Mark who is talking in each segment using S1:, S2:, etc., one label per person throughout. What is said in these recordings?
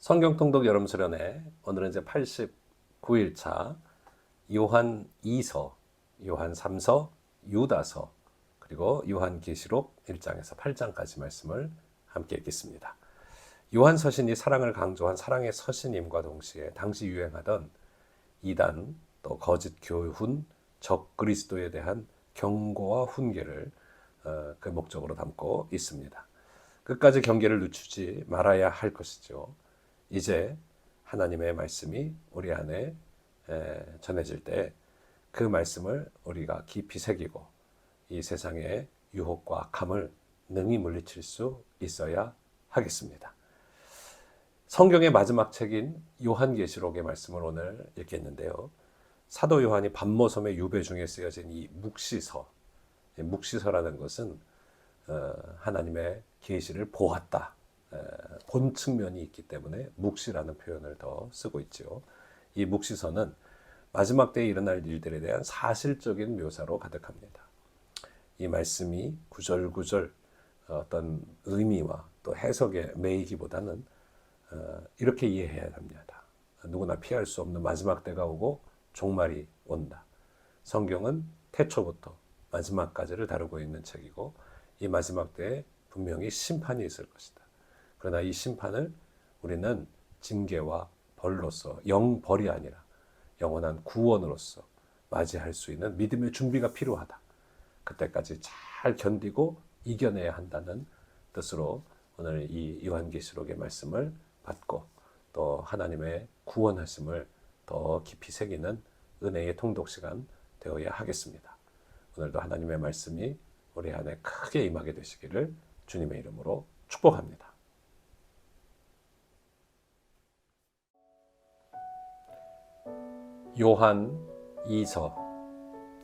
S1: 성경 통독 여름 수련회 오늘은 이제 89일차 요한 2서, 요한 3서, 유다서 그리고 요한 계시록 1장에서 8장까지 말씀을 함께 읽겠습니다. 요한 서신이 사랑을 강조한 사랑의 서신임과 동시에 당시 유행하던 이단 또 거짓 교훈, 적 그리스도에 대한 경고와 훈계를 그 목적으로 담고 있습니다. 끝까지 경계를 늦추지 말아야 할 것이죠. 이제 하나님의 말씀이 우리 안에 전해질 때 그 말씀을 우리가 깊이 새기고 이 세상의 유혹과 악함을 능히 물리칠 수 있어야 하겠습니다. 성경의 마지막 책인 요한계시록의 말씀을 오늘 읽겠는데요. 사도 요한이 반모섬의 유배 중에 쓰여진 이 묵시서, 묵시서라는 것은 하나님의 계시를 보았다, 본 측면이 있기 때문에 묵시라는 표현을 더 쓰고 있죠. 이 묵시서는 마지막 때에 일어날 일들에 대한 사실적인 묘사로 가득합니다. 이 말씀이 구절구절 어떤 의미와 또 해석에 매이기보다는 이렇게 이해해야 합니다. 누구나 피할 수 없는 마지막 때가 오고 종말이 온다. 성경은 태초부터 마지막까지를 다루고 있는 책이고 이 마지막 때에 분명히 심판이 있을 것이다. 그러나 이 심판을 우리는 징계와 벌로서 영벌이 아니라 영원한 구원으로서 맞이할 수 있는 믿음의 준비가 필요하다. 그때까지 잘 견디고 이겨내야 한다는 뜻으로 오늘 이 요한계시록의 말씀을 받고 또 하나님의 구원하심을 더 깊이 새기는 은혜의 통독 시간 되어야 하겠습니다. 오늘도 하나님의 말씀이 우리 안에 크게 임하게 되시기를 주님의 이름으로 축복합니다. 요한 2서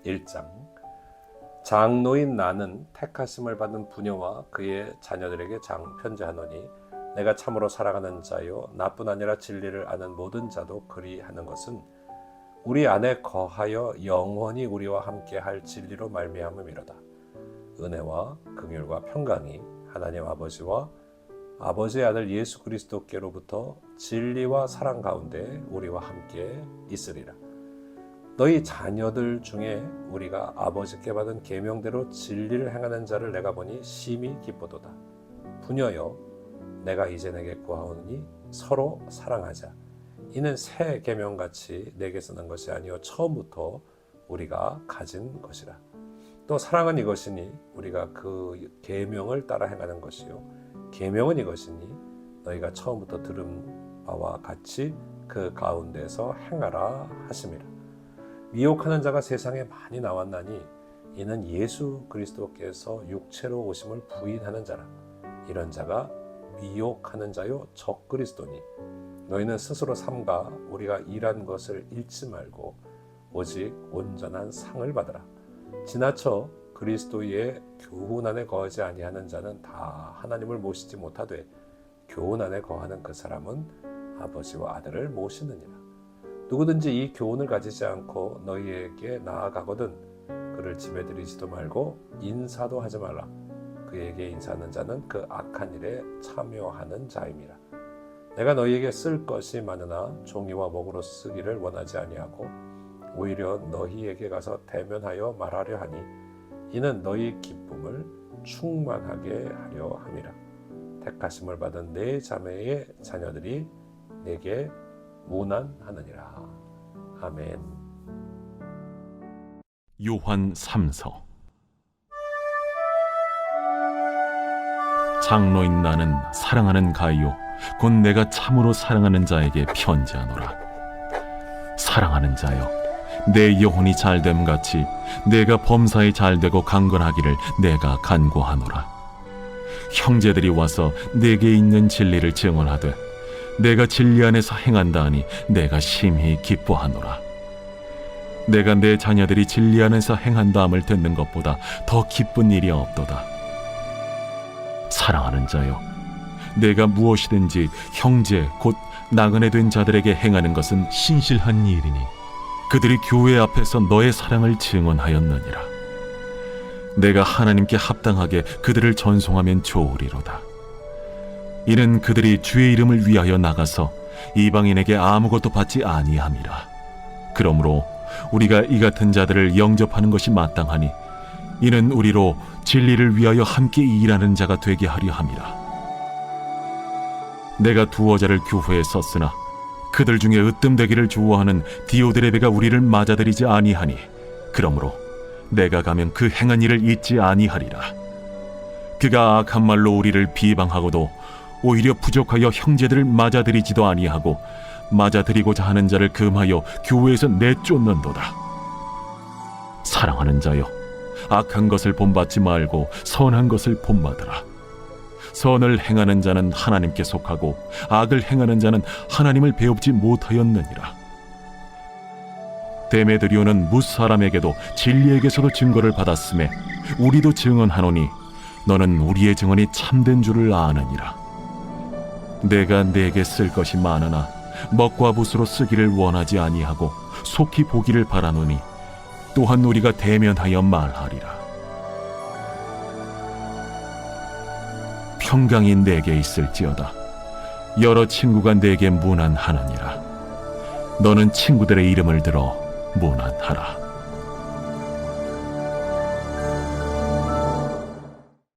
S1: 1장. 장로인 나는 택하심을 받은 부녀와 그의 자녀들에게 편지하노니 내가 참으로 사랑하는 자요 나뿐 아니라 진리를 아는 모든 자도 그리하는 것은 우리 안에 거하여 영원히 우리와 함께할 진리로 말미암음이로다. 은혜와 긍휼과 평강이 하나님 아버지와 아버지의 아들 예수 그리스도께로부터 진리와 사랑 가운데 우리와 함께 있으리라. 너희 자녀들 중에 우리가 아버지께 받은 계명대로 진리를 행하는 자를 내가 보니 심히 기쁘도다. 부녀여, 내가 이제 내게 구하오니 서로 사랑하자. 이는 새 계명같이 내게서 난 것이 아니요 처음부터 우리가 가진 것이라. 또 사랑은 이것이니 우리가 그 계명을 따라 행하는 것이요 계명은 이것이니 너희가 처음부터 들은 바와 같이 그 가운데서 행하라 하심이라. 미혹하는 자가 세상에 많이 나왔나니 이는 예수 그리스도께서 육체로 오심을 부인하는 자라. 이런 자가 미혹하는 자요 적 그리스도니 너희는 스스로 삼가 우리가 일한 것을 잃지 말고 오직 온전한 상을 받으라. 지나쳐 그리스도의 교훈 안에 거하지 아니하는 자는 다 하나님을 모시지 못하되 교훈 안에 거하는 그 사람은 아버지와 아들을 모시느니라. 누구든지 이 교훈을 가지지 않고 너희에게 나아가거든 그를 집에 들이지도 말고 인사도 하지 말라. 그에게 인사하는 자는 그 악한 일에 참여하는 자임이라. 내가 너희에게 쓸 것이 많으나 종이와 목으로 쓰기를 원하지 아니하고 오히려 너희에게 가서 대면하여 말하려 하니 이는 너희 기쁨을 충만하게 하려 함이라. 택하심을 받은 내 자매의 자녀들이 내게 문안하느니라. 아멘.
S2: 요한 3서. 장로인 나는 사랑하는 가이요 곧 내가 참으로 사랑하는 자에게 편지하노라. 사랑하는 자여, 내 영혼이 잘됨 같이 내가 범사에 잘되고 강건하기를 내가 간구하노라. 형제들이 와서 내게 있는 진리를 증언하되 내가 진리 안에서 행한다 하니 내가 심히 기뻐하노라. 내가 내 자녀들이 진리 안에서 행한다함을 듣는 것보다 더 기쁜 일이 없도다. 사랑하는 자여, 내가 무엇이든지 형제 곧 나그네 된 자들에게 행하는 것은 신실한 일이니 그들이 교회 앞에서 너의 사랑을 증언하였느니라. 내가 하나님께 합당하게 그들을 전송하면 좋으리로다. 이는 그들이 주의 이름을 위하여 나가서 이방인에게 아무것도 받지 아니함이라. 그러므로 우리가 이 같은 자들을 영접하는 것이 마땅하니 이는 우리로 진리를 위하여 함께 일하는 자가 되게 하려 함이라. 내가 두어 자를 교회에 썼으나 그들 중에 으뜸되기를 좋아하는 디오드레베가 우리를 맞아들이지 아니하니 그러므로 내가 가면 그 행한 일을 잊지 아니하리라. 그가 악한 말로 우리를 비방하고도 오히려 부족하여 형제들을 맞아들이지도 아니하고 맞아들이고자 하는 자를 금하여 교회에서 내쫓는도다. 사랑하는 자여, 악한 것을 본받지 말고 선한 것을 본받으라. 선을 행하는 자는 하나님께 속하고 악을 행하는 자는 하나님을 배웁지 못하였느니라. 데메드리오는 무사람에게도 진리에게서도 증거를 받았음에 우리도 증언하노니 너는 우리의 증언이 참된 줄을 아느니라. 내가 네게 쓸 것이 많으나 먹과 붓으로 쓰기를 원하지 아니하고 속히 보기를 바라노니 또한 우리가 대면하여 말하리라. 평강이 내게 있을지어다. 여러 친구가 내게 문안하느니라. 너는 친구들의 이름을 들어 문안하라.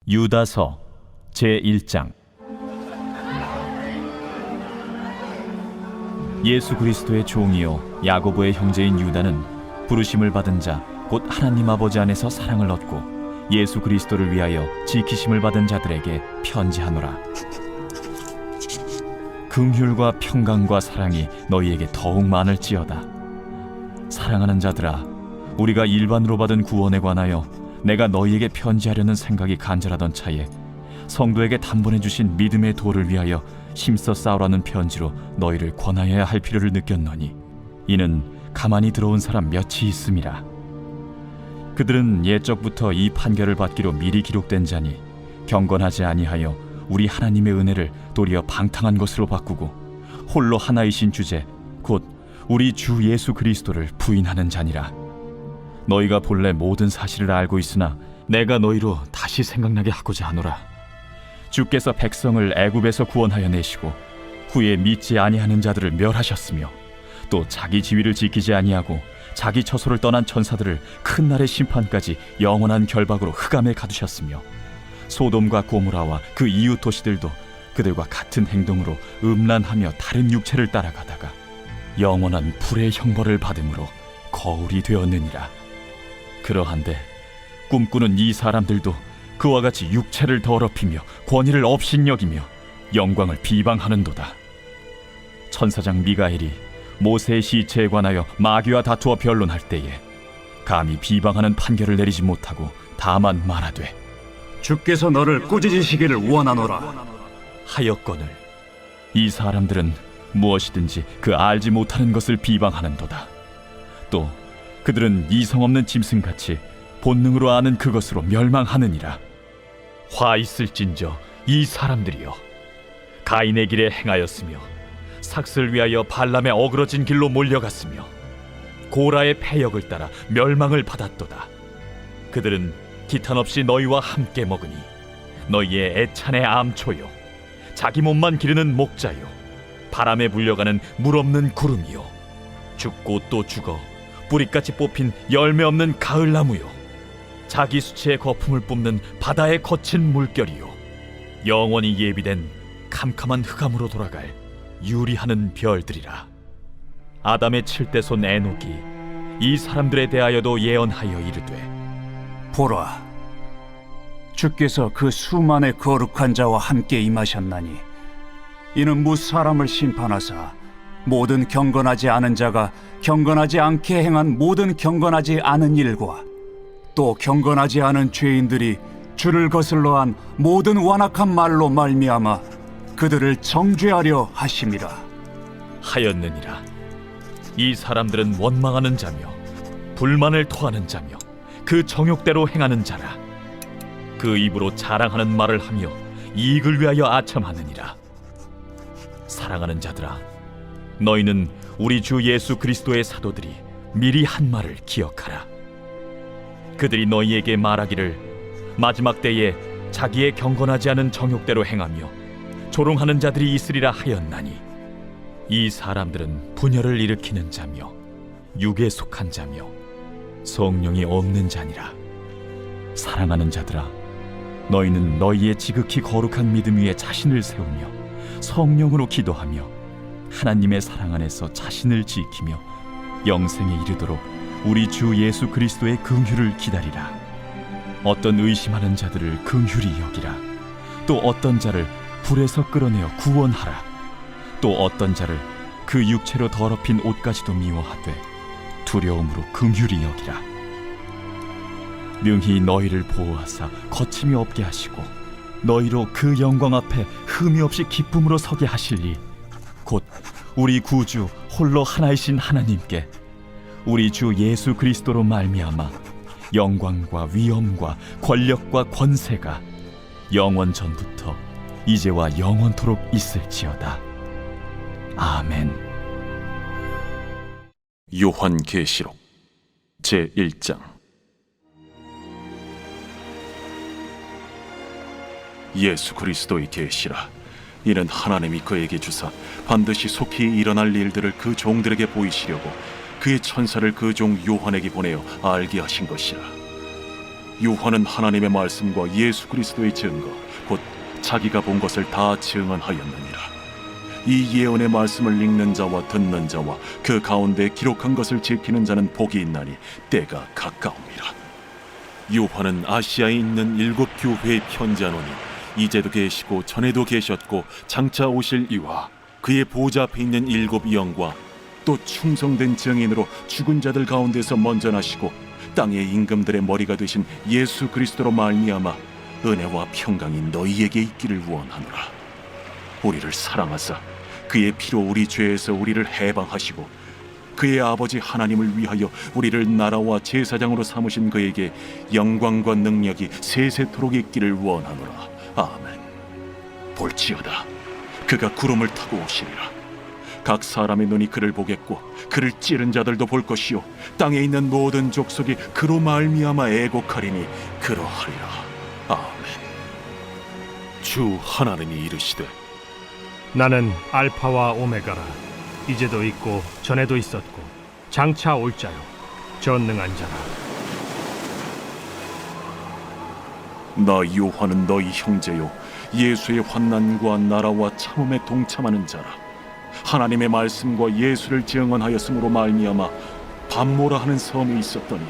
S3: 유다서 제1장. 예수 그리스도의 종이요 야고보의 형제인 유다는 부르심을 받은 자 곧 하나님 아버지 안에서 사랑을 얻고 예수 그리스도를 위하여 지키심을 받은 자들에게 편지하노라. 긍휼과 평강과 사랑이 너희에게 더욱 많을지어다. 사랑하는 자들아, 우리가 일반으로 받은 구원에 관하여 내가 너희에게 편지하려는 생각이 간절하던 차에 성도에게 단번에 주신 믿음의 도를 위하여 힘써 싸우라는 편지로 너희를 권하여야 할 필요를 느꼈노니 이는 가만히 들어온 사람 몇이 있음이라. 그들은 옛적부터 이 판결을 받기로 미리 기록된 자니 경건하지 아니하여 우리 하나님의 은혜를 도리어 방탕한 것으로 바꾸고 홀로 하나이신 주제 곧 우리 주 예수 그리스도를 부인하는 자니라. 너희가 본래 모든 사실을 알고 있으나 내가 너희로 다시 생각나게 하고자 하노라. 주께서 백성을 애굽에서 구원하여 내시고 후에 믿지 아니하는 자들을 멸하셨으며 또 자기 지위를 지키지 아니하고 자기 처소를 떠난 천사들을 큰 날의 심판까지 영원한 결박으로 흑암에 가두셨으며 소돔과 고모라와 그 이웃 도시들도 그들과 같은 행동으로 음란하며 다른 육체를 따라가다가 영원한 불의 형벌을 받음으로 거울이 되었느니라. 그러한데 꿈꾸는 이 사람들도 그와 같이 육체를 더럽히며 권위를 업신여기며 영광을 비방하는도다. 천사장 미가엘이 모세의 시체에 관하여 마귀와 다투어 변론할 때에 감히 비방하는 판결을 내리지 못하고 다만 말하되
S4: 주께서 너를 꾸짖으시기를 원하노라
S3: 하였거늘 이 사람들은 무엇이든지 그 알지 못하는 것을 비방하는도다. 또 그들은 이성 없는 짐승같이 본능으로 아는 그것으로 멸망하느니라. 화 있을진저 이 사람들이여, 가인의 길에 행하였으며 삭슬 위하여 발람의 어그러진 길로 몰려갔으며 고라의 패역을 따라 멸망을 받았도다. 그들은 기탄 없이 너희와 함께 먹으니 너희의 애찬의 암초요 자기 몸만 기르는 목자요 바람에 불려가는 물 없는 구름이요 죽고 또 죽어 뿌리같이 뽑힌 열매 없는 가을나무요 자기 수치의 거품을 뿜는 바다의 거친 물결이요 영원히 예비된 캄캄한 흑암으로 돌아갈 유리하는 별들이라. 아담의 7대손 에녹이 이 사람들에 대하여도 예언하여 이르되
S4: 보라, 주께서 그 수만의 거룩한 자와 함께 임하셨나니 이는 무사람을 심판하사 모든 경건하지 않은 자가 경건하지 않게 행한 모든 경건하지 않은 일과 또 경건하지 않은 죄인들이 주를 거슬러 한 모든 완악한 말로 말미암아 그들을 정죄하려 하심이라
S3: 하였느니라. 이 사람들은 원망하는 자며 불만을 토하는 자며 그 정욕대로 행하는 자라. 그 입으로 자랑하는 말을 하며 이익을 위하여 아첨하느니라. 사랑하는 자들아, 너희는 우리 주 예수 그리스도의 사도들이 미리 한 말을 기억하라. 그들이 너희에게 말하기를 마지막 때에 자기의 경건하지 않은 정욕대로 행하며 조롱하는 자들이 있으리라 하였나니 이 사람들은 분열을 일으키는 자며 육에 속한 자며 성령이 없는 자니라. 사랑하는 자들아, 너희는 너희의 지극히 거룩한 믿음 위에 자신을 세우며 성령으로 기도하며 하나님의 사랑 안에서 자신을 지키며 영생에 이르도록 우리 주 예수 그리스도의 긍휼을 기다리라. 어떤 의심하는 자들을 긍휼히 여기라. 또 어떤 자를 불에서 끌어내어 구원하라. 또 어떤 자를 그 육체로 더럽힌 옷까지도 미워하되 두려움으로 긍휼히 여기라. 능히 너희를 보호하사 거침이 없게 하시고 너희로 그 영광 앞에 흠이 없이 기쁨으로 서게 하시리. 곧 우리 구주 홀로 하나이신 하나님께 우리 주 예수 그리스도로 말미암아 영광과 위엄과 권력과 권세가 영원 전부터 이제와 영원토록 있을지어다. 아멘.
S2: 요한계시록 제1장. 예수 그리스도의 계시라. 이는 하나님이 그에게 주사 반드시 속히 일어날 일들을 그 종들에게 보이시려고 그의 천사를 그 종 요한에게 보내어 알게 하신 것이라. 요한은 하나님의 말씀과 예수 그리스도의 증거 곧 자기가 본 것을 다 증언하였느니라. 이 예언의 말씀을 읽는 자와 듣는 자와 그 가운데 기록한 것을 지키는 자는 복이 있나니 때가 가까움이라. 요한은 아시아에 있는 7 교회에 편지하노니 이제도 계시고 전에도 계셨고 장차 오실 이와 그의 보좌 앞에 있는 7 영과 또 충성된 증인으로 죽은 자들 가운데서 먼저 나시고 땅의 임금들의 머리가 되신 예수 그리스도로 말미암아 은혜와 평강이 너희에게 있기를 원하노라. 우리를 사랑하사 그의 피로 우리 죄에서 우리를 해방하시고 그의 아버지 하나님을 위하여 우리를 나라와 제사장으로 삼으신 그에게 영광과 능력이 세세토록 있기를 원하노라. 아멘. 볼지어다, 그가 구름을 타고 오시리라. 각 사람의 눈이 그를 보겠고 그를 찌른 자들도 볼 것이요 땅에 있는 모든 족속이 그로 말미암아 애곡하리니 그러하리라. 아멘. 주 하나님이 이르시되
S5: 나는 알파와 오메가라. 이제도 있고 전에도 있었고 장차 올 자요 전능한 자라.
S2: 나 요한은 너희 형제요 예수의 환난과 나라와 참음에 동참하는 자라. 하나님의 말씀과 예수를 증언하였으므로 말미암아 밤모라 하는 섬에 있었더니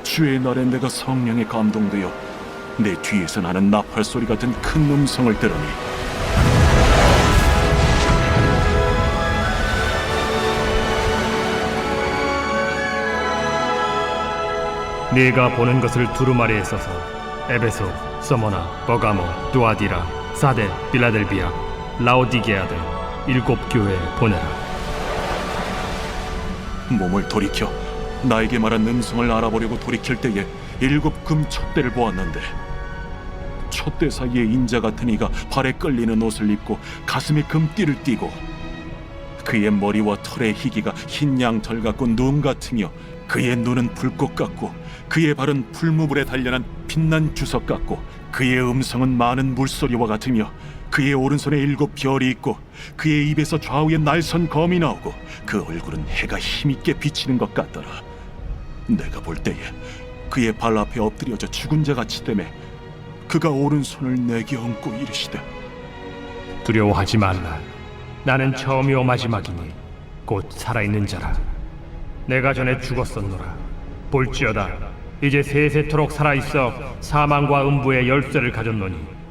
S2: 주의 날에 내가 성령에 감동되어 내 뒤에서 나는 나팔 소리 같은 큰 음성을 들으니
S5: 네가 보는 것을 두루마리에 써서 에베소, 서머나, 버가모, 두아디라, 사데, 빌라델비아, 라오디게아 등 7 교회에 보내라.
S2: 몸을 돌이켜 나에게 말한 음성을 알아보려고 돌이킬 때에 7 금 촛대를 보았는데 촛대 사이에 인자 같은 이가 발에 끌리는 옷을 입고 가슴에 금띠를 띠고 그의 머리와 털의 희기가 흰 양털 같고 눈 같으며 그의 눈은 불꽃 같고 그의 발은 풀무불에 단련한 빛난 주석 같고 그의 음성은 많은 물소리와 같으며 그의 오른손에 7 별이 있고 그의 입에서 좌우에 날선 검이 나오고 그 얼굴은 해가 힘있게 비치는 것 같더라. 내가 볼 때에 그의 발 앞에 엎드려져 죽은 자같이 되매 그가 오른손을 내게 얹고 이르시되
S5: 두려워하지 말라. 나는 처음이요 마지막이니 곧 살아있는 자라. 내가 전에 죽었었노라. 볼지어다, 이제 세세토록 살아있어 사망과 음부의 열쇠를 가졌노니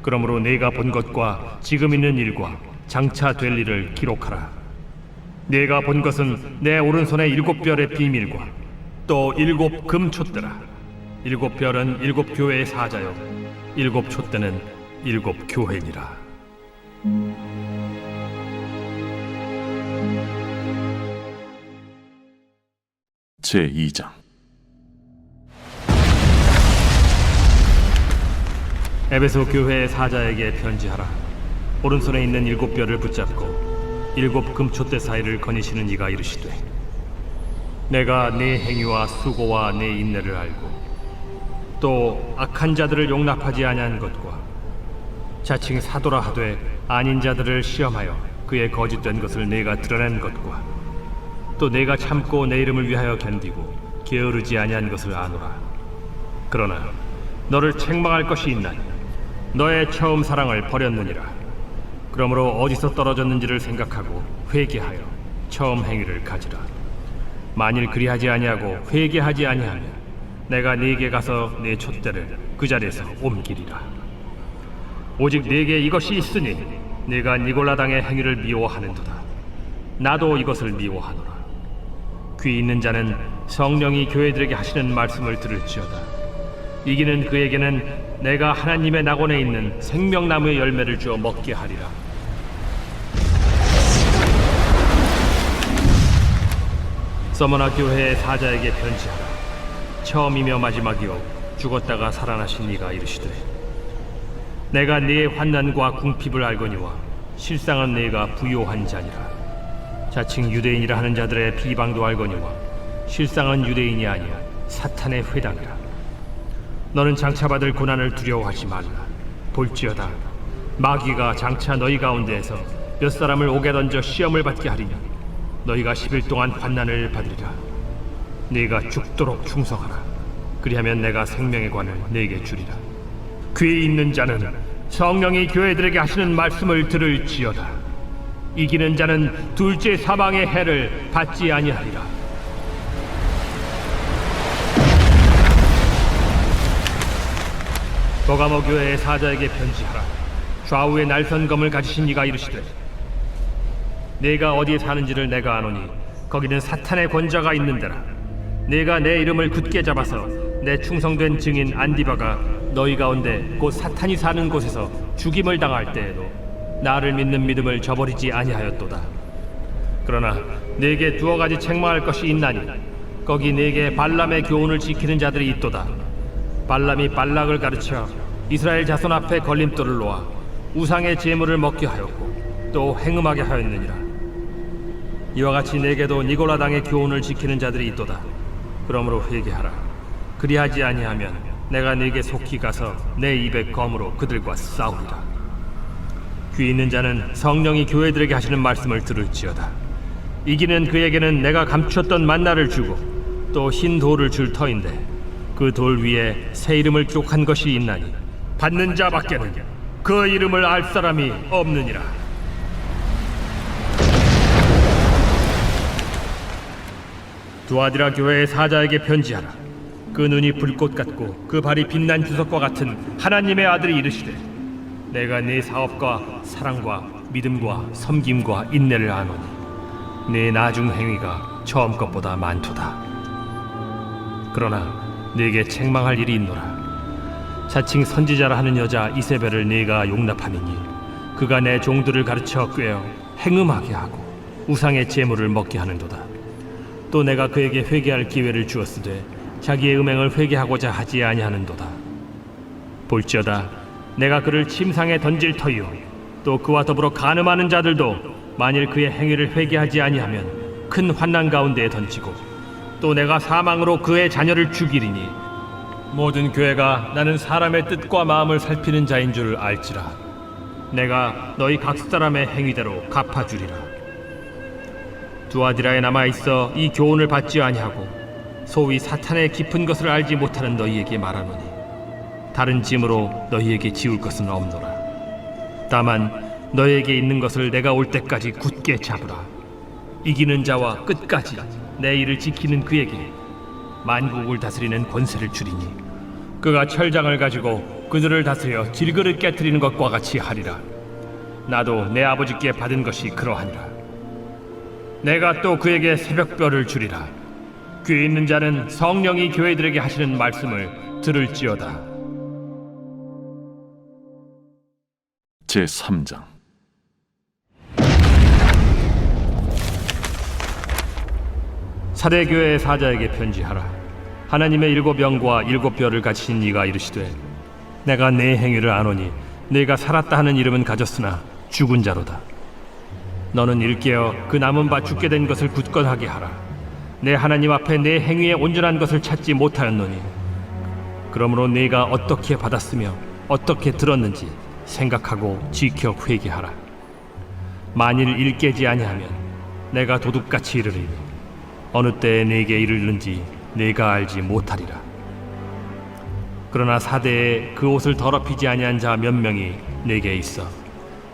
S5: 그러므로 내가 본 것과 지금 있는 일과 장차 될 일을 기록하라. 내가 본 것은 내 오른손의 7 별의 비밀과 또 7 금촛대라. 7 별은 7 교회의 사자요 7 촛대는 7 교회니라.
S2: 제2장.
S5: 에베소 교회의 사자에게 편지하라. 오른손에 있는 7 별을 붙잡고 7 금촛대 사이를 거니시는 이가 이르시되 내가 네 행위와 수고와 네 인내를 알고 또 악한 자들을 용납하지 아니한 것과 자칭 사도라 하되 아닌 자들을 시험하여 그의 거짓된 것을 내가 드러낸 것과 또 내가 참고 내 이름을 위하여 견디고 게으르지 아니한 것을 아노라. 그러나 너를 책망할 것이 있나니 너의 처음 사랑을 버렸느니라. 그러므로 어디서 떨어졌는지를 생각하고 회개하여 처음 행위를 가지라. 만일 그리하지 아니하고 회개하지 아니하면 내가 네게 가서 네 촛대를 그 자리에서 옮기리라. 오직 네게 이것이 있으니 네가 니골라 당의 행위를 미워하는도다. 나도 이것을 미워하노라. 귀 있는 자는 성령이 교회들에게 하시는 말씀을 들을지어다. 이기는 그에게는 내가 하나님의 낙원에 있는 생명나무의 열매를 주어 먹게 하리라. 서머나 교회의 사자에게 편지하라. 처음이며 마지막이요 죽었다가 살아나신 이가 이르시되 내가 네의 환난과 궁핍을 알거니와 실상은 네가 부요한 자니라. 자칭 유대인이라 하는 자들의 비방도 알거니와 실상은 유대인이 아니야 사탄의 회당이라. 너는 장차 받을 고난을 두려워하지 말라. 볼지어다 마귀가 장차 너희 가운데에서 몇 사람을 옥에 던져 시험을 받게 하리니 너희가 10일 동안 환난을 받으리라. 네가 죽도록 충성하라. 그리하면 내가 생명의 관을 네게 주리라. 귀 있는 자는 성령이 교회들에게 하시는 말씀을 들을지어다. 이기는 자는 둘째 사망의 해를 받지 아니하리라. 버가모 교회의 사자에게 편지하라. 좌우에 날선 검을 가지신 이가 이르시되 네가 어디에 사는지를 내가 아노니 거기는 사탄의 권자가 있는 데라. 네가 내 이름을 굳게 잡아서 내 충성된 증인 안디바가 너희 가운데 곧 사탄이 사는 곳에서 죽임을 당할 때에도 나를 믿는 믿음을 저버리지 아니하였도다. 그러나 네게 두어 가지 책망할 것이 있나니 거기 네게 발람의 교훈을 지키는 자들이 있도다. 발람이 발락을 가르쳐 이스라엘 자손 앞에 걸림돌을 놓아 우상의 제물을 먹게 하였고 또 행음하게 하였느니라. 이와 같이 네게도 니골라 당의 교훈을 지키는 자들이 있도다. 그러므로 회개하라. 그리하지 아니하면 내가 네게 속히 가서 내 입의 검으로 그들과 싸우리라. 귀 있는 자는 성령이 교회들에게 하시는 말씀을 들을지어다. 이기는 그에게는 내가 감추었던 만나를 주고 또 흰 돌을 줄 터인데 그 돌 위에 새 이름을 기록한 것이 있나니 받는 자밖에는 그 이름을 알 사람이 없느니라. 두아디라 교회의 사자에게 편지하라. 그 눈이 불꽃 같고 그 발이 빛난 주석과 같은 하나님의 아들이 이르시되 내가 네 사업과 사랑과 믿음과 섬김과 인내를 아노니 네 나중 행위가 처음 것보다 많도다. 그러나 네게 책망할 일이 있노라. 자칭 선지자라 하는 여자 이세벨을 네가 용납함이니 그가 내 종들을 가르쳐 꾀어 행음하게 하고 우상의 제물을 먹게 하는도다. 또 내가 그에게 회개할 기회를 주었으되 자기의 음행을 회개하고자 하지 아니하는도다. 볼지어다 내가 그를 침상에 던질 터이요 또 그와 더불어 간음하는 자들도 만일 그의 행위를 회개하지 아니하면 큰 환난 가운데에 던지고 또 내가 사망으로 그의 자녀를 죽이리니 모든 교회가 나는 사람의 뜻과 마음을 살피는 자인 줄 알지라. 내가 너희 각 사람의 행위대로 갚아주리라. 두아디라에 남아있어 이 교훈을 받지 아니하고 소위 사탄의 깊은 것을 알지 못하는 너희에게 말하노니 다른 짐으로 너희에게 지울 것은 없노라. 다만 너희에게 있는 것을 내가 올 때까지 굳게 잡으라. 이기는 자와 끝까지 내 일을 지키는 그에게 만국을 다스리는 권세를 주리니 그가 철장을 가지고 그들을 다스려 질그릇 깨트리는 것과 같이 하리라. 나도 내 아버지께 받은 것이 그러하니라. 내가 또 그에게 새벽별을 주리라. 귀 있는 자는 성령이 교회들에게 하시는 말씀을 들을지어다.
S2: 제3장.
S5: 사대교회의 사자에게 편지하라. 하나님의 7 영과 7 별을 가지신 이가 이르시되 내가 네 행위를 아노니 네가 살았다 하는 이름은 가졌으나 죽은 자로다. 너는 일깨어 그 남은 바 죽게 된 것을 굳건하게 하라. 내 하나님 앞에 내 행위의 온전한 것을 찾지 못하였노니 그러므로 네가 어떻게 받았으며 어떻게 들었는지 생각하고 지켜 회개하라. 만일 일깨지 아니하면 내가 도둑같이 이르리니 어느 때에 네게 이르는지 네가 알지 못하리라. 그러나 사대에 그 옷을 더럽히지 아니한 자 몇 명이 네게 있어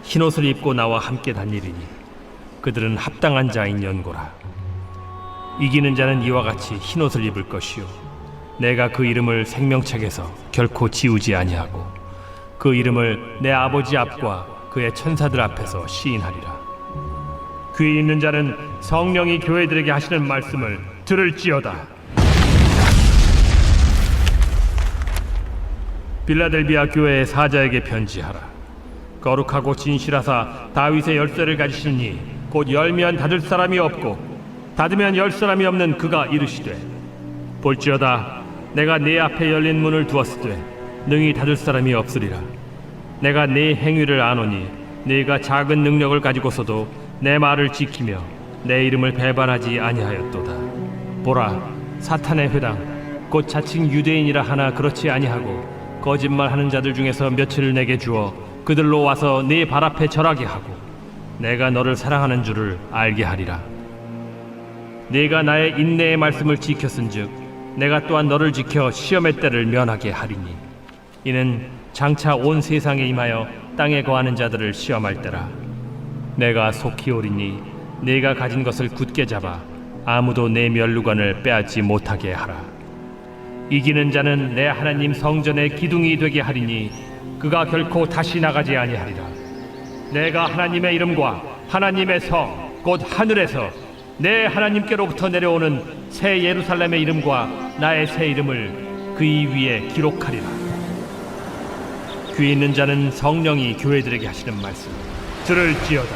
S5: 흰옷을 입고 나와 함께 다니리니 그들은 합당한 자인 연고라. 이기는 자는 이와 같이 흰옷을 입을 것이요 내가 그 이름을 생명책에서 결코 지우지 아니하고 그 이름을 내 아버지 앞과 그의 천사들 앞에서 시인하리라. 귀 있는 자는 성령이 교회들에게 하시는 말씀을 들을지어다. 빌라델비아 교회의 사자에게 편지하라. 거룩하고 진실하사 다윗의 열쇠를 가지시니 곧 열면 닫을 사람이 없고 닫으면 열 사람이 없는 그가 이르시되 볼지어다 내가 네 앞에 열린 문을 두었으되 능히 닫을 사람이 없으리라. 내가 네 행위를 아노니 네가 작은 능력을 가지고서도 내 말을 지키며 내 이름을 배반하지 아니하였도다. 보라, 사탄의 회당 곧 자칭 유대인이라 하나 그렇지 아니하고 거짓말하는 자들 중에서 며칠을 내게 주어 그들로 와서 네 발 앞에 절하게 하고 내가 너를 사랑하는 줄을 알게 하리라. 네가 나의 인내의 말씀을 지켰은즉 내가 또한 너를 지켜 시험의 때를 면하게 하리니 이는 장차 온 세상에 임하여 땅에 거하는 자들을 시험할 때라. 내가 속히 오리니 네가 가진 것을 굳게 잡아 아무도 내 면류관을 빼앗지 못하게 하라. 이기는 자는 내 하나님 성전의 기둥이 되게 하리니 그가 결코 다시 나가지 아니하리라. 내가 하나님의 이름과 하나님의 성 곧 하늘에서 내 하나님께로부터 내려오는 새 예루살렘의 이름과 나의 새 이름을 그이 위에 기록하리라. 귀 있는 자는 성령이 교회들에게 하시는 말씀 들을지어다.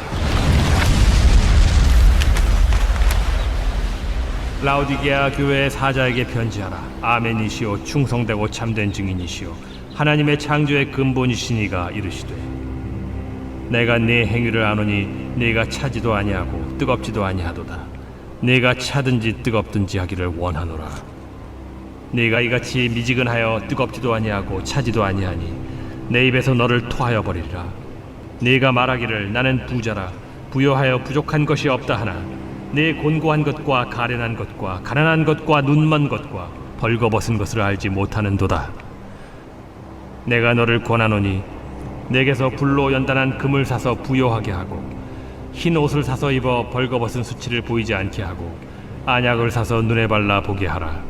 S5: 라오디게아 교회의 사자에게 편지하라. 아멘이시오 충성되고 참된 증인이시오 하나님의 창조의 근본이시니가 이르시되 내가 네 행위를 아노니 네가 차지도 아니하고 뜨겁지도 아니하도다. 네가 차든지 뜨겁든지 하기를 원하노라. 네가 이같이 미지근하여 뜨겁지도 아니하고 차지도 아니하니 내 입에서 너를 토하여 버리리라. 네가 말하기를 나는 부자라 부여하여 부족한 것이 없다 하나 네 곤고한 것과 가련한 것과 가난한 것과 눈먼 것과 벌거벗은 것을 알지 못하는도다. 내가 너를 권하노니 내게서 불로 연단한 금을 사서 부요하게 하고 흰 옷을 사서 입어 벌거벗은 수치를 보이지 않게 하고 안약을 사서 눈에 발라 보게 하라.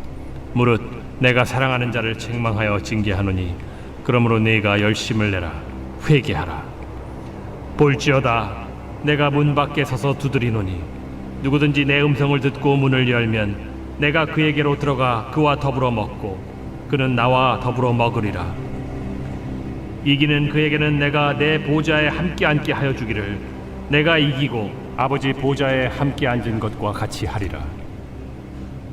S5: 무릇 내가 사랑하는 자를 책망하여 징계하노니 그러므로 네가 열심을 내라. 회개하라. 볼지어다 내가 문 밖에 서서 두드리노니 누구든지 내 음성을 듣고 문을 열면 내가 그에게로 들어가 그와 더불어 먹고 그는 나와 더불어 먹으리라. 이기는 그에게는 내가 내 보좌에 함께 앉게 하여 주기를 내가 이기고 아버지 보좌에 함께 앉은 것과 같이 하리라.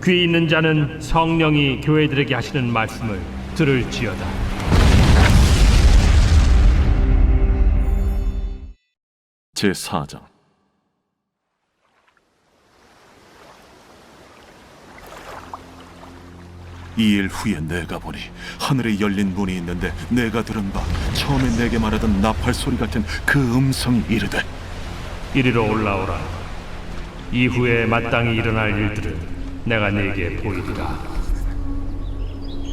S5: 귀 있는 자는 성령이 교회들에게 하시는 말씀을 들을지어다.
S2: 제4장. 이 일 후에 내가 보니 하늘에 열린 문이 있는데 내가 들은 바 처음에 내게 말하던 나팔 소리 같은 그 음성이 이르되
S5: 이리로 올라오라. 이후에 마땅히 일어날 일들을 내가 네게 보이리라.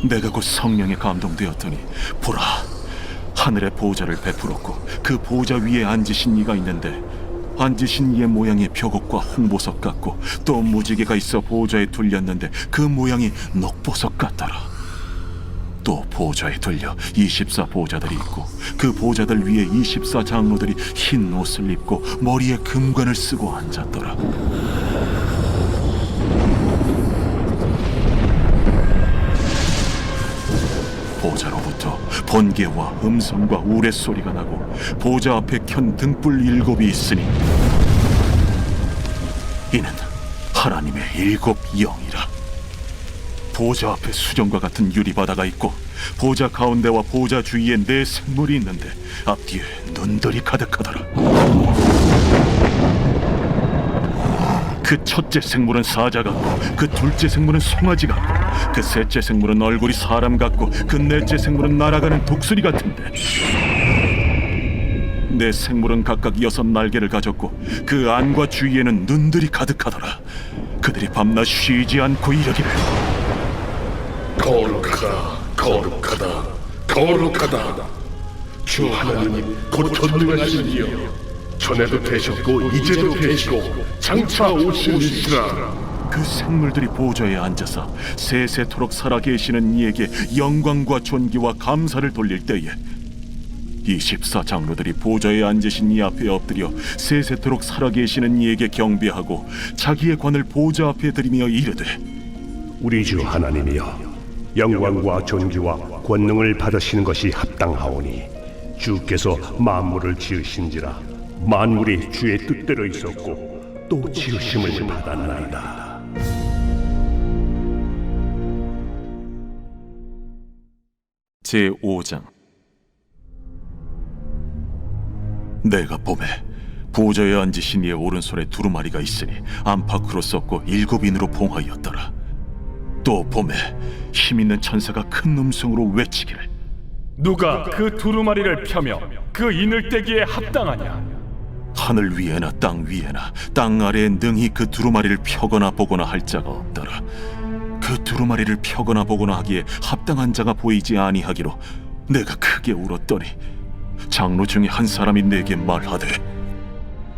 S2: 내가 곧 성령에 감동되었더니 보라 하늘에 보좌를 베풀었고 그 보좌 위에 앉으신 이가 있는데 앉으신 이의 모양이 벽옥과 홍보석 같고 또 무지개가 있어 보좌에 둘렸는데 그 모양이 녹보석 같더라. 또 보좌에 둘려 24 보좌들이 있고 그 보좌들 위에 24 장로들이 흰 옷을 입고 머리에 금관을 쓰고 앉았더라. 보좌로부터 번개와 음성과 우레소리가 나고 보좌 앞에 켠 등불 7이 있으니 이는 하나님의 7 영이라. 보좌 앞에 수정과 같은 유리바다가 있고 보좌 가운데와 보좌 주위에 4 생물이 있는데 앞뒤에 눈들이 가득하더라. 그 첫째 생물은 사자 같고 그 둘째 생물은 송아지 같고 그 셋째 생물은 얼굴이 사람 같고 그 넷째 생물은 날아가는 독수리 같은데 내 생물은 각각 6 날개를 가졌고 그 안과 주위에는 눈들이 가득하더라. 그들이 밤낮 쉬지 않고 이르기를
S6: 거룩하다, 거룩하다, 거룩하다. 주 하나님 곧 전능하신 이여, 전에도 되셨고 이제도 되시고 장차 오시리시라.
S2: 그 생물들이 보좌에 앉아서 세세토록 살아계시는 이에게 영광과 존귀와 감사를 돌릴 때에 24 장로들이 보좌에 앉으신 이 앞에 엎드려 세세토록 살아계시는 이에게 경배하고 자기의 관을 보좌 앞에 들이며 이르되
S6: 우리 주 하나님이여, 영광과 존귀와 권능을 받으시는 것이 합당하오니 주께서 만물을 지으신지라 만물이 주의 뜻대로 있었고 또 지으심을 받았나이다.
S2: 제5장. 내가 보매 보좌에 앉으신 이의 오른손에 두루마리가 있으니 안팎으로 썩고 7인으로 봉하였더라. 또 보매 힘있는 천사가 큰 음성으로 외치기를
S7: 누가 그 두루마리를 펴며 그 이늘대기에 합당하냐?
S2: 하늘 위에나 땅 위에나 땅 아래에 능히 그 두루마리를 펴거나 보거나 할 자가 없더라. 그 두루마리를 펴거나 보거나 하기에 합당한 자가 보이지 아니하기로 내가 크게 울었더니 장로 중에 한 사람이 내게 말하되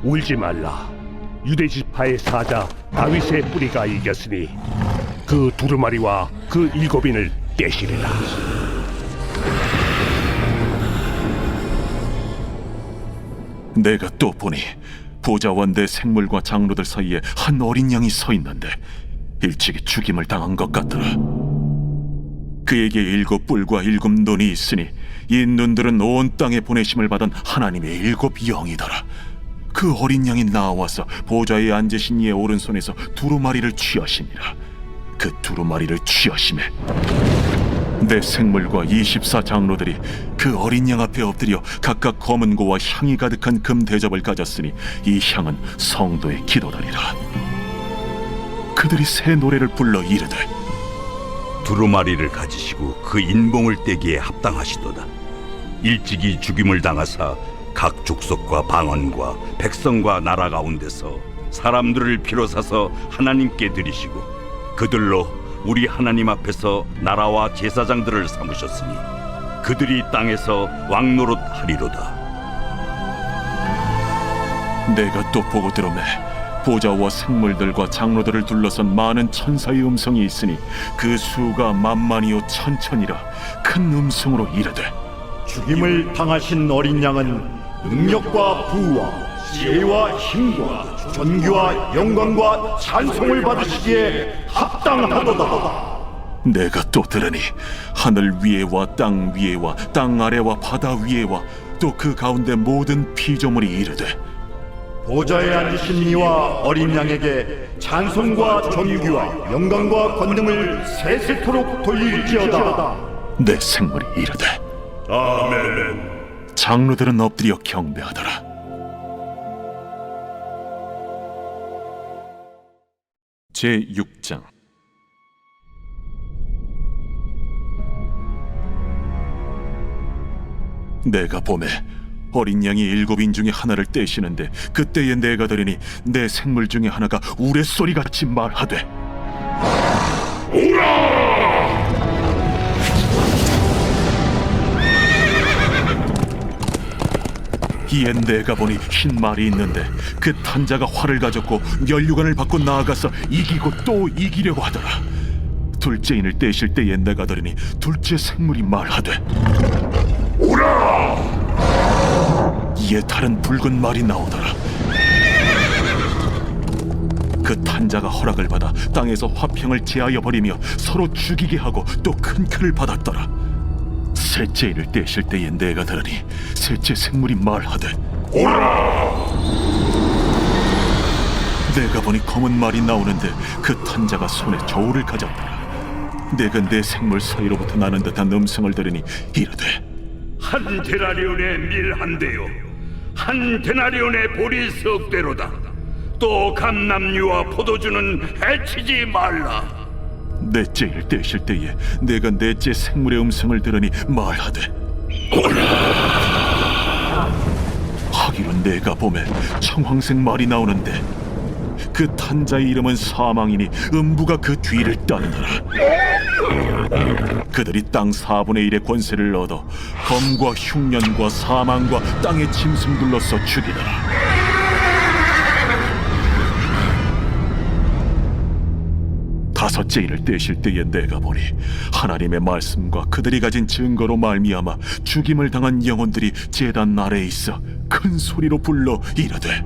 S6: 울지 말라. 유대 지파의 사자 다윗의 뿌리가 이겼으니 그 두루마리와 그 7인을 떼시리라.
S2: 내가 또 보니 보좌와 내 생물과 장로들 사이에 한 어린 양이 서 있는데 일찍이 죽임을 당한 것 같더라. 그에게 7 뿔과 7 눈이 있으니 이 눈들은 온 땅에 보내심을 받은 하나님의 7 영이더라. 그 어린 양이 나와서 보좌에 앉으신 이의 오른손에서 두루마리를 취하시니라. 그 두루마리를 취하심에 내 생물과 24 장로들이 그 어린 양 앞에 엎드려 각각 검은 고와 향이 가득한 금 대접을 가졌으니 이 향은 성도의 기도다니라. 그들이 새 노래를 불러 이르되
S8: 두루마리를 가지시고 그 인봉을 떼기에 합당하시도다. 일찍이 죽임을 당하사 각 족속과 방언과 백성과 나라 가운데서 사람들을 비로사서 하나님께 드리시고 그들로 우리 하나님 앞에서 나라와 제사장들을 삼으셨으니 그들이 땅에서 왕노릇 하리로다.
S2: 내가 또 보고 들으매 보좌와 생물들과 장로들을 둘러선 많은 천사의 음성이 있으니 그 수가 만만이요 천천이라 큰 음성으로 이르되
S9: 죽임을 당하신 어린 양은 능력과 부와 지혜와 힘과 존귀와 영광과 찬송을 받으시기에 합당하도다.
S2: 내가 또 들으니 하늘 위에와 땅 위에와 땅 아래와 바다 위에와 또 그 가운데 모든 피조물이 이르되
S9: 보좌에 앉으신 이와 어린 양에게 찬송과 존귀와 영광과 권능을 세세토록 돌릴지어다.
S2: 내 생물이 이르되
S6: 아멘.
S2: 장로들은 엎드려 경배하더라. 제6장. 내가 보매 어린 양이 7인 중에 하나를 떼시는데 그때에 내가 들으니 내 생물 중에 하나가 우레소리같이 말하되 이에 내가 보니 흰 말이 있는데 그 탄자가 활을 가졌고 면류관을 받고 나아가서 이기고 또 이기려고 하더라. 둘째 인을 떼실 때에 내가 들으니 둘째 생물이 말하되 오라! 이에 다른 붉은 말이 나오더라. 그 탄자가 허락을 받아 땅에서 화평을 제하여 버리며 서로 죽이게 하고 또 큰 칼을 받았더라. 셋째 인을 떼실 때에 내가 들으니 셋째 생물이 말하되 오라! 내가 보니 검은 말이 나오는데 그 탄자가 손에 저울을 가졌더라. 내가 내 생물 사이로부터 나는 듯한 음성을 들으니 이르되
S6: 한 데나리온의 밀 한 대요, 한 데나리온의 보리 석 대로다. 또 감람류와 포도주는 해치지 말라.
S2: 넷째 인을 떼실 때에 내가 넷째 생물의 음성을 들으니 말하되 내가 봄에 청황색 말이 나오는데 그 탄자의 이름은 사망이니 음부가 그 뒤를 따르더라. 그들이 땅 4분의 1의 권세를 얻어 검과 흉년과 사망과 땅의 짐승들로서 죽이더라. 다섯째 인을 떼실 때에 내가 보니 하나님의 말씀과 그들이 가진 증거로 말미암아 죽임을 당한 영혼들이 제단 아래에 있어 큰 소리로 불러 이르되,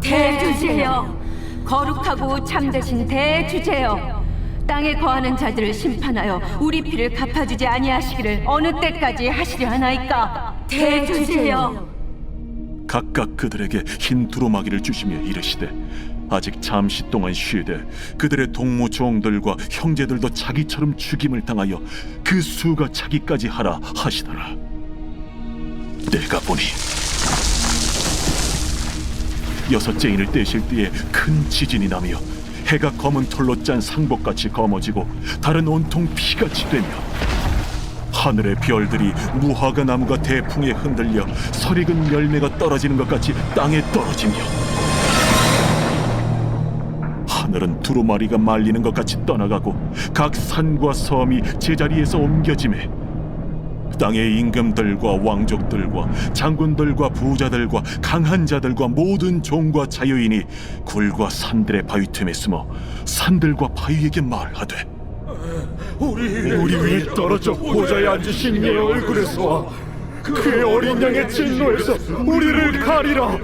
S10: 대주제여, 거룩하고 참되신 대주제여, 땅에 거하는 자들을 심판하여 우리 피를 갚아주지 아니하시기를 어느 때까지 하시려 하나이까. 대주제여.
S2: 각각 그들에게 흰 두루마기를 주시며 이르시되 아직 잠시 동안 쉬되 그들의 동무 종들과 형제들도 자기처럼 죽임을 당하여 그 수가 자기까지 하라 하시더라. 내가 보니 여섯째 인을 떼실 때에 큰 지진이 나며 해가 검은 털로 짠 상복같이 검어지고 달은 온통 피같이 되며 하늘의 별들이 무화과 나무가 대풍에 흔들려 설익은 열매가 떨어지는 것 같이 땅에 떨어지며 하늘은 두루마리가 말리는 것 같이 떠나가고 각 산과 섬이 제자리에서 옮겨지매 땅의 임금들과 왕족들과 장군들과 부자들과 강한 자들과 모든 종과 자유인이 굴과 산들의 바위 틈에 숨어 산들과 바위에게 말하되,
S7: 우리 위에 떨어져 보좌에 앉으신 이의 얼굴에서와 그의 어린 양의 진노에서 우리를 가리라.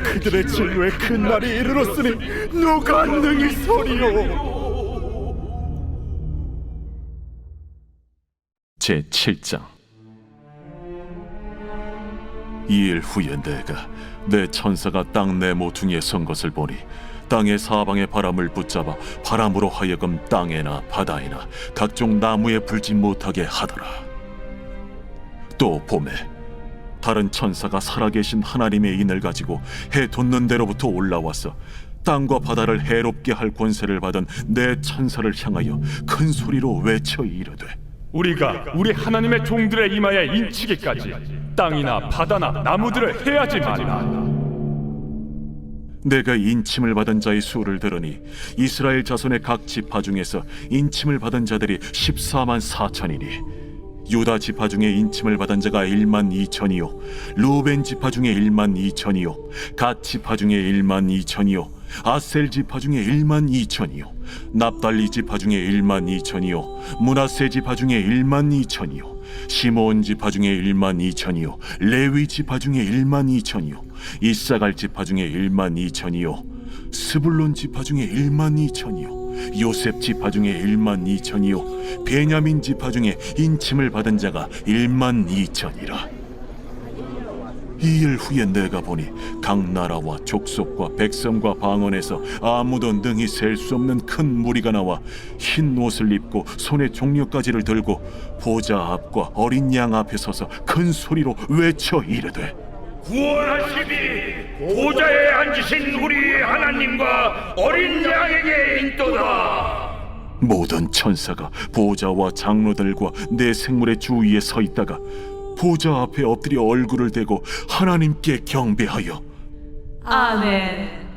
S7: 그들의 진노의 큰 날이 이르렀으니 누가 능히 서리요.
S2: 제7장. 이 일 후에 내가 내 천사가 땅 내 모퉁이에 선 것을 보니 땅의 사방의 바람을 붙잡아 바람으로 하여금 땅에나 바다에나 각종 나무에 불지 못하게 하더라. 또 봄에 다른 천사가 살아계신 하나님의 인을 가지고 해 돋는 데로부터 올라와서 땅과 바다를 해롭게 할 권세를 받은 내 천사를 향하여 큰 소리로 외쳐 이르되,
S7: 우리가 우리 하나님의 종들의 이마에 인치기까지 땅이나 바다나 나무들을 해하지 말라.
S2: 내가 인침을 받은 자의 수를 들으니 이스라엘 자손의 각 지파 중에서 인침을 받은 자들이 14만 4천이니 유다 지파 중에 인침을 받은 자가 1만 2천이요 루벤 지파 중에 1만 2천이요 갓 지파 중에 1만 2천이요 아셀 지파 중에 1만 2천이요 납달리 지파 중에 1만 2천이요 므낫세 지파 중에 1만 2천이요 시므온 지파 중에 1만 2천이요 레위 지파 중에 1만 2천이요 이사갈 지파 중에 1만 2천이요 스불론 지파 중에 1만 2천이요 요셉 지파 중에 1만 2천이요 베냐민 지파 중에 인침을 받은 자가 1만 2천이라. 이 일 후에 내가 보니 각 나라와 족속과 백성과 방언에서 아무도 능히 셀 수 없는 큰 무리가 나와 흰 옷을 입고 손에 종려가지를 들고 보좌 앞과 어린 양 앞에 서서 큰 소리로 외쳐 이르되,
S6: 구원하시니 보좌에 앉으신 우리 하나님과 어린 양에게 있도다.
S2: 모든 천사가 보좌와 장로들과 내 생물의 주위에 서 있다가 보좌 앞에 엎드려 얼굴을 대고 하나님께 경배하여,
S10: 아멘.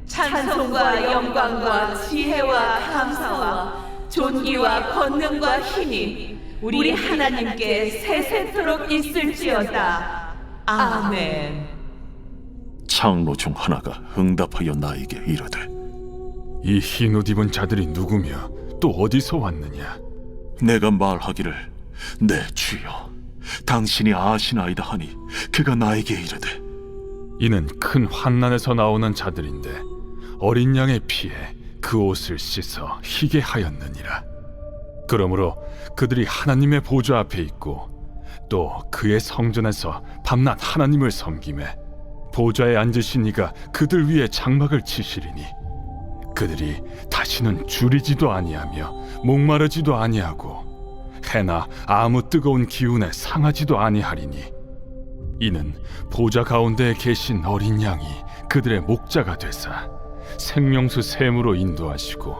S10: 찬송과 영광과 지혜와 감사와 존귀와 권능과 힘이 우리 하나님께 세세토록 있을지어다. 아멘.
S2: 장로 중 하나가 응답하여 나에게 이르되,
S7: 이 흰옷 입은 자들이 누구며 또 어디서 왔느냐?
S2: 내가 말하기를, 내 주여 당신이 아시나이다 하니 그가 나에게 이르되,
S7: 이는 큰 환난에서 나오는 자들인데 어린 양의 피에 그 옷을 씻어 희게 하였느니라. 그러므로 그들이 하나님의 보좌 앞에 있고 또 그의 성전에서 밤낮 하나님을 섬기매 보좌에 앉으신 이가 그들 위에 장막을 치시리니 그들이 다시는 줄이지도 아니하며 목마르지도 아니하고 해나 아무 뜨거운 기운에 상하지도 아니하리니 이는 보좌 가운데에 계신 어린 양이 그들의 목자가 되사 생명수 샘으로 인도하시고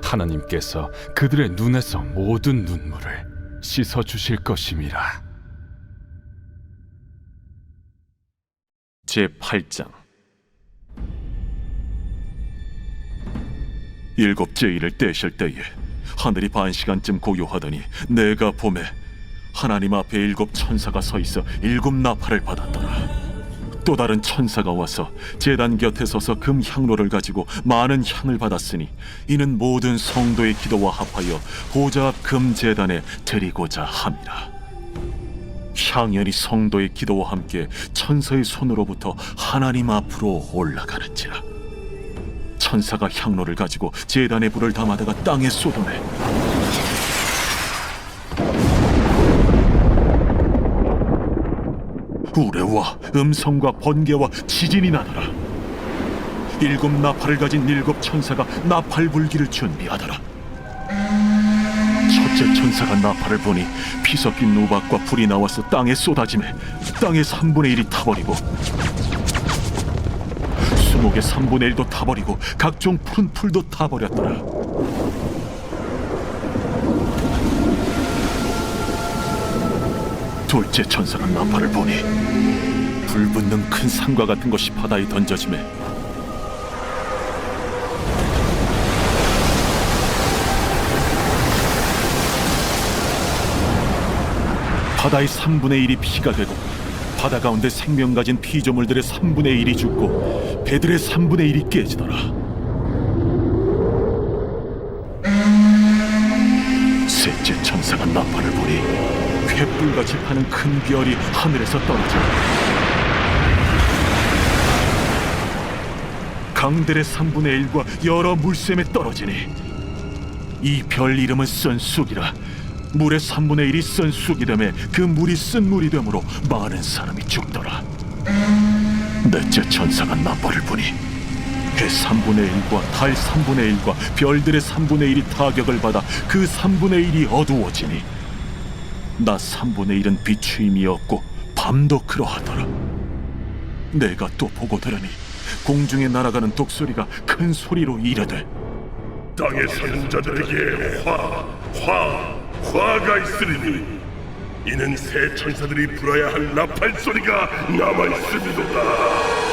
S7: 하나님께서 그들의 눈에서 모든 눈물을 씻어 주실 것임이라.
S2: 제8장. 일곱째 일을 떼실 때에 하늘이 반시간쯤 고요하더니 내가 보매 하나님 앞에 7 천사가 서 있어 7 나팔을 받았더라. 또 다른 천사가 와서 제단 곁에 서서 금 향로를 가지고 많은 향을 받았으니 이는 모든 성도의 기도와 합하여 보좌 앞 금 제단에 드리고자 함이라. 향연이 성도의 기도와 함께 천사의 손으로부터 하나님 앞으로 올라가는지라. 천사가 향로를 가지고 제단에 불을 담아다가 땅에 쏟으매 우레와 음성과 번개와 지진이 나더라. 7 나팔을 가진 7 천사가 나팔 불기를 준비하더라. 첫째 천사가 나팔을 보니 피 섞인 우박과 불이 나와서 땅에 쏟아지매 땅의 3분의 1이 타버리고 수목의 3분의 1도 타버리고 각종 푸른 풀도 타버렸더라. 둘째 천사가 나팔을 보니 불붙는 큰 산과 같은 것이 바다에 던져지매 바다의 3분의 1이 피가 되고 바다 가운데 생명 가진 피조물들의 3분의 1이 죽고 배들의 3분의 1이 깨지더라. 셋째 천사가 나팔을 보니 횃불같이 타는 큰 별이 하늘에서 떨어져 강들의 3분의 1과 여러 물샘에 떨어지니 이 별 이름은 쓴 쑥이라. 물의 3분의 1이 쓴 쑥이 되매 그 물이 쓴 물이 되므로 많은 사람이 죽더라. 넷째 천사가 나팔을 부니 해 3분의 1과 달 3분의 1과 별들의 3분의 1이 타격을 받아 그 3분의 1이 어두워지니 낮 3분의 1은 비추임이 없고 밤도 그러하더라. 내가 또 보고 들으니 공중에 날아가는 독소리가 큰 소리로 이르되
S6: 땅에 사는 자들에게 화가 있으리니 이는 새 천사들이 불어야 할 나팔 소리가 남아 있음이로다.